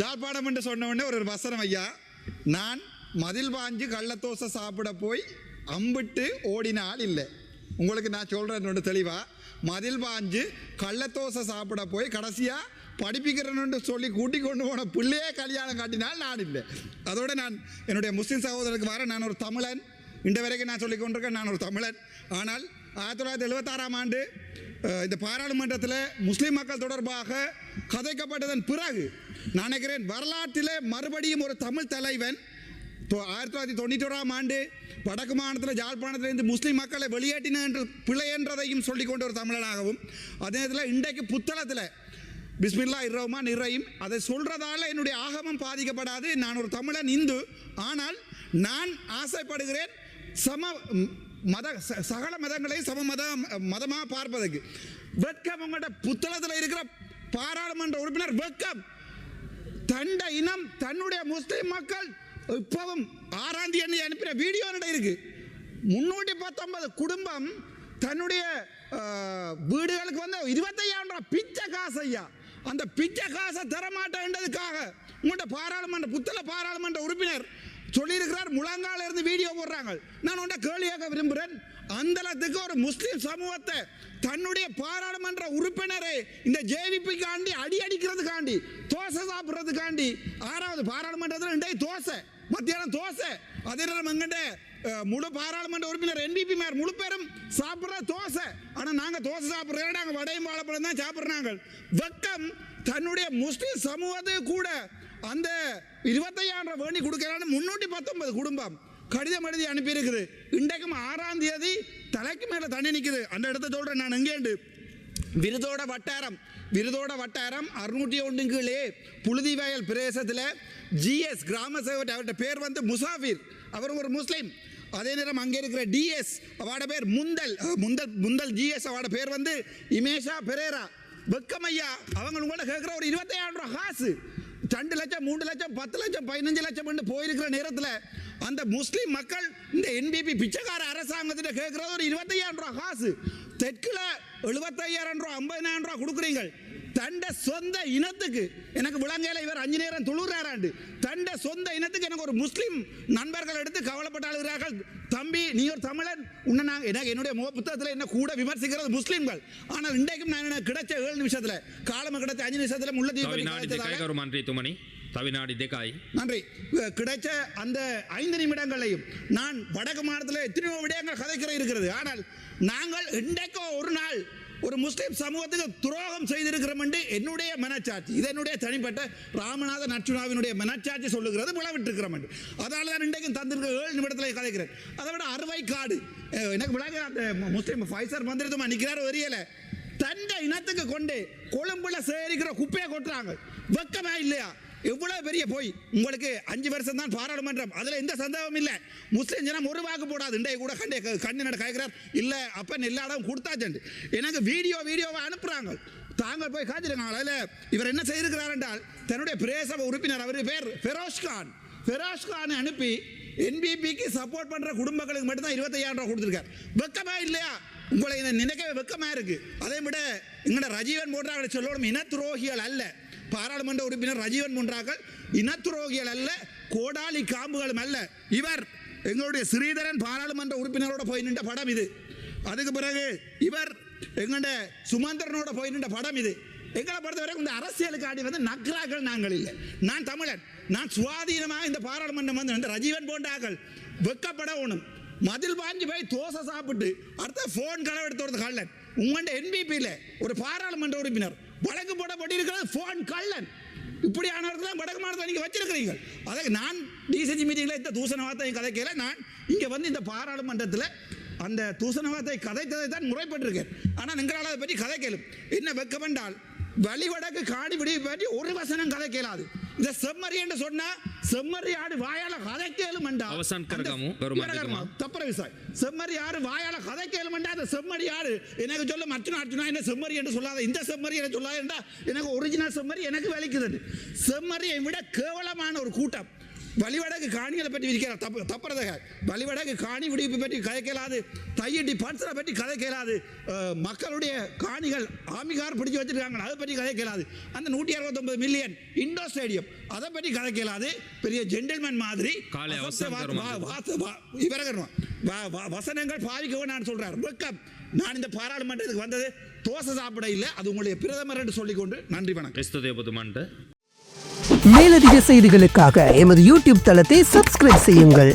யாழ்ப்பாணம் என்று சொன்ன உடனே ஒரு வசனம் ஐயா, நான் மதில் பாஞ்சு கள்ளத்தோசை சாப்பிட போய் அம்பிட்டு ஓடினால் இல்லை. உங்களுக்கு நான் சொல்கிறேன் தெளிவாக, மதில் பாஞ்சு கள்ளத்தோசை சாப்பிட போய் கடைசியாக படிப்பிக்கிறேன்னு சொல்லி கூட்டி கொண்டு போன பிள்ளையே கல்யாணம் காட்டினால் நான் இல்லை. அதோடு நான் என்னுடைய முஸ்லீம் சகோதரருக்கு வர, நான் ஒரு தமிழன், இந்த வரைக்கும் நான் சொல்லி கொண்டிருக்கேன், நான் ஒரு தமிழன். ஆனால் 1976ஆம் ஆண்டு இந்த பாராளுமன்றத்தில் முஸ்லீம் மக்கள் தொடர்பாக கதைக்கப்பட்டதன் பிறகு நான் நினைக்கிறேன் வரலாற்றிலே மறுபடியும் ஒரு தமிழ் தலைவன் 1991ஆம் ஆண்டு வடக்கு மாநிலத்தில் யாழ்ப்பாணத்திலிருந்து முஸ்லீம் மக்களை வெளியேற்றின என்று பிழை என்றதையும் சொல்லிக்கொண்ட ஒரு தமிழனாகவும், அதே நேரத்தில் இன்றைக்கு புத்தளத்தில் பிஸ்மில்லாஹிர் ரஹ்மானிர் ரஹீம் அதை சொல்கிறதால என்னுடைய ஆகமம் பாதிக்கப்படாது. நான் ஒரு தமிழன், இந்து. ஆனால் நான் ஆசைப்படுகிறேன் சகல மதங்களையும் சம மதமாக பார்ப்பதற்கு. வெட்கம் உங்கள்கிட்ட புத்தளத்தில் இருக்கிற பாராளுமன்ற உறுப்பினர் வெட்கம். தண்ட இனம் தன்னுடைய முஸ்லிம் மக்கள் இப்பவும் 6ஆம் தேதி அனுப்பின வீடியோ இருக்கு. 319 குடும்பம் தன்னுடைய வீடுகளுக்கு வந்து 25,000 ரூபாய் பிச்சை காசு ஐயா. அந்த பிச்சை காசை தரமாட்டேன்றதுக்காக உங்கள்கிட்ட பாராளுமன்ற புத்தள பாராளுமன்ற உறுப்பினர் சொல்லியிருக்கிறார். முழங்கால இருந்து வீடியோ போடுறாங்க. நான் உன்ட கேள்வியாக விரும்புகிறேன், அந்தளத்துக்கு ஒரு முஸ்லீம் சமூகத்தை தன்னுடைய பாராளுமன்ற உறுப்பினரை இந்த ஜேவிபிக்காண்டி அடிக்கிறதுக்காண்டி தோசை சாப்பிட்றதுக்காண்டி 6வது பாராளுமன்றத்தில் இன்றைக்கு தோசை, மத்தியானம் தோசை, அதே நேரம் எங்கிட்ட முழு பாராளுமன்ற உறுப்பினர் NPP மேயர் முழு பேரும் சாப்பிட்ற தோசை. ஆனால் நாங்கள் தோசை சாப்பிட்றோம், நாங்கள் வடையும் வாழைப்பழம் தான் சாப்பிட்றாங்க. வெக்கம் தன்னுடைய முஸ்லீம் சமூகத்தை கூட அந்த 25,000 ரூபாய் வேண்டி கொடுக்கலான்னு 319 குடும்பம் கடிதம் எழுதி அனுப்பியிருக்குது. இன்றைக்கும் 6ஆம் தேதி தலைக்கு மேலே தண்ணி நிற்குது. அந்த இடத்த சொல்கிறேன் நான். எங்கேண்டு விருதோட வட்டாரம் 601 கீழே புழுதிவயல் பிரதேசத்தில் GS கிராம சேவகர், அவர்கிட்ட பேர் வந்து முசாஃபிர், அவர் ஒரு முஸ்லீம். அதே நேரம் அங்கே இருக்கிற DS அவட பேர் முந்தல் GS அவட பேர் வந்து இமேஷா பெரேரா. வெக்கமையா அவங்க உங்கள்ட்ட கேட்குற ஒரு 25,000 ரூபாய் காசு 2 லட்சம் 3 லட்சம் 10 லட்சம் 15 லட்சம் போயிருக்கிற நேரத்தில் அந்த முஸ்லீம் மக்கள் இந்த NPP பிச்சைக்கார அரசாங்கத்திட்ட கேட்குறது ஒரு 25,000 ரூபாய் காசு. தெற்குல 75,000 ரூபாய் 50,000 ரூபாய் கொடுக்குறீங்க. தண்ட சொந்த இனத்துக்கு எனக்கு விளங்கையில் இவர் 5 நேரம் தொழுறாராண்டு. தண்ட சொந்த இனத்துக்கு எனக்கு ஒரு முஸ்லீம் நண்பர்கள் எடுத்து கவலைப்பட்டாளுகிறார்கள். தம்பி நீ ஒரு தமிழன், உன்னை நாங்கள் எனக்கு என்னுடைய புத்தகத்தில் என்ன கூட விமர்சிக்கிறது முஸ்லீம்கள். ஆனால் இன்றைக்கும் நான் எனக்கு கிடைச்ச 7 நிமிஷத்தில் காலமாக கிடைச்ச 5 நிமிஷத்தில் முல்லத்தீவு நன்றி கிடைச்ச அந்த 5 நிமிடங்களையும் நான் வடக்கு மாநிலத்தில் எத்தனையோ விடயங்கள் கதைக்கிற இருக்கிறது. ஆனால் நாங்கள் இன்றைக்கோ ஒரு நாள் ஒரு முஸ்லீம் சமூகத்துக்கு துரோகம் செய்திருக்கிறோம் என்று என்னுடைய மனச்சாட்சி, இது என்னுடைய தனிப்பட்ட ராமநாத நச்சுனாவினுடைய மனச்சாட்சி சொல்லுகிறது, விளவிட்டிருக்கிறோம் என்று. அதனால தான் இன்றைக்கும் தந்திருக்க 7 நிமிடத்தில் கதைக்கிறேன். அதை விட அறுவை காடு எனக்கு விளங்க அந்த முஸ்லீம் ஃபைசர் மந்திரத்துமா நிற்கிறார் வரியலை தண்ட இனத்துக்கு கொண்டு கொழும்புல சேரிக்கிற குப்பையை கொட்டுறாங்க. வெக்கமா இல்லையா? எவ்வளவு பெரிய போய். உங்களுக்கு 5 வருஷம் தான் பாராளுமன்றம், அதுல எந்த சந்தேகமும் இல்லை. முஸ்லீம் ஜனம் ஒரு வாக்கு போடாது. இன்றைய கூட கண்ணு கேட்கிறார் இல்ல அப்ப எல்லா இடம் கொடுத்தாச்சு. எனக்கு வீடியோவை அனுப்புறாங்க. தாங்கள் போய் காத்திருங்க. அதில் இவர் என்ன செய்திருக்கிறார் என்றால் தன்னுடைய பிரதேச உறுப்பினர் அவர் பேர் ஃபெரோஸ் கான் அனுப்பி NPPக்கு சப்போர்ட் பண்ற குடும்பங்களுக்கு மட்டும் தான் 25,000 ரூபாய் கொடுத்துருக்கார். வெக்கமா இல்லையா? உங்களை நினைக்கவே வெக்கமா இருக்கு. அதை விட எங்கட ரஜீவன் போன்றார்கள் சொல்லணும், இன துரோகிகள் அல்ல. பாராளுமன்ற உறுப்பினர் ரஜீவன் போன்றார்கள் இனத்துரோகிகள் அல்ல, கோடாலி காம்புகளும் அல்ல. இவர் எங்களுடைய ஸ்ரீதரன் பாராளுமன்ற உறுப்பினரோட போய் நின்ற படம் இது. அதுக்கு பிறகு இவர் எங்கட சுமந்திரனோட போய் நின்ற படம் இது. எங்களை பொறுத்தவரை இந்த அரசியலுக்கு ஆடி வந்து நக்ராக்கள் நாங்கள் இல்லை. நான் தமிழன், நான் சுவாதீனமாக இந்த பாராளுமன்றம் வந்து இந்த ரஜீவன் போன்றார்கள் வெக்கப்பட ஒண்ணும். மதில் பாஞ்சு போய் தோசை சாப்பிட்டு அடுத்த போன் களவு எடுத்து கள்ளன். உங்கள்ட NPPயில் ஒரு பாராளுமன்ற உறுப்பினர் வழக்கு போடப்பட்டிருக்கிறது போன் கள்ளன். இப்படியானவர்கள் வடக்கு மாநிலத்தில் நீங்கள் வச்சிருக்கிறீங்க. அதை நான் DCG மீட்டிங்கில் இந்த தூசண வார்த்தை கதைக்கல. நான் இங்கே வந்து இந்த பாராளுமன்றத்தில் அந்த தூசண வார்த்தை கதைத்ததை தான் முறைப்பட்டிருக்கேன். ஆனால் எங்களால் அதை பற்றி கதை கேளும். என்ன வெக்கமென்றால் வழிவடக்கு காடி விடி பற்றி ஒரு வசனம் கதை கேளாது. இந்த செம்மறி என்று சொன்னா செம்மறி ஆடு வாயால கதை கேளும் தப்புற விசாய். செம்மறி ஆடு வாயால கதை கேளும் அந்த செம்மறி ஆடு எனக்கு சொல்லும் அர்ச்சுனா என்ன செம்மறி என்று சொல்லாத, இந்த செம்மறி என்று சொல்லாத, எனக்கு ஒரிஜினல் செம்மறி எனக்கு வலிக்குது. செம்மறியை விட கேவலமான ஒரு கூட்டம் வழிவடக்கு காணிகளை பற்றி விதிக்கிறார் தப்புறதாக வழிவடக்கு காணி விடுவிப்பு பற்றி கதைக்கலாது தையட்டி பட்சரை பற்றி கதைக்கலாது மக்களுடைய காணிகள் ஆமிகார் பிடிச்சி வச்சிருக்காங்க அதை பற்றி கதைக்கலாது அந்த 169 மில்லியன் இண்டோர் ஸ்டேடியம் அதை பற்றி கதைக்கலாது பெரிய ஜென்டில்மேன் மாதிரி வசனங்கள் பாவிக்கவும் நான் சொல்றார் வெக்கம் நான் இந்த பாராளுமன்றத்துக்கு வந்தது தோசை சாப்பிட இல்லை அது உங்களுடைய பிரதமர் என்று சொல்லிக்கொண்டு நன்றி வணக்கம் மேலதிக செய்திகளுக்காக எமது யூடியூப் தளத்தை சப்ஸ்கிரைப் செய்யுங்கள்.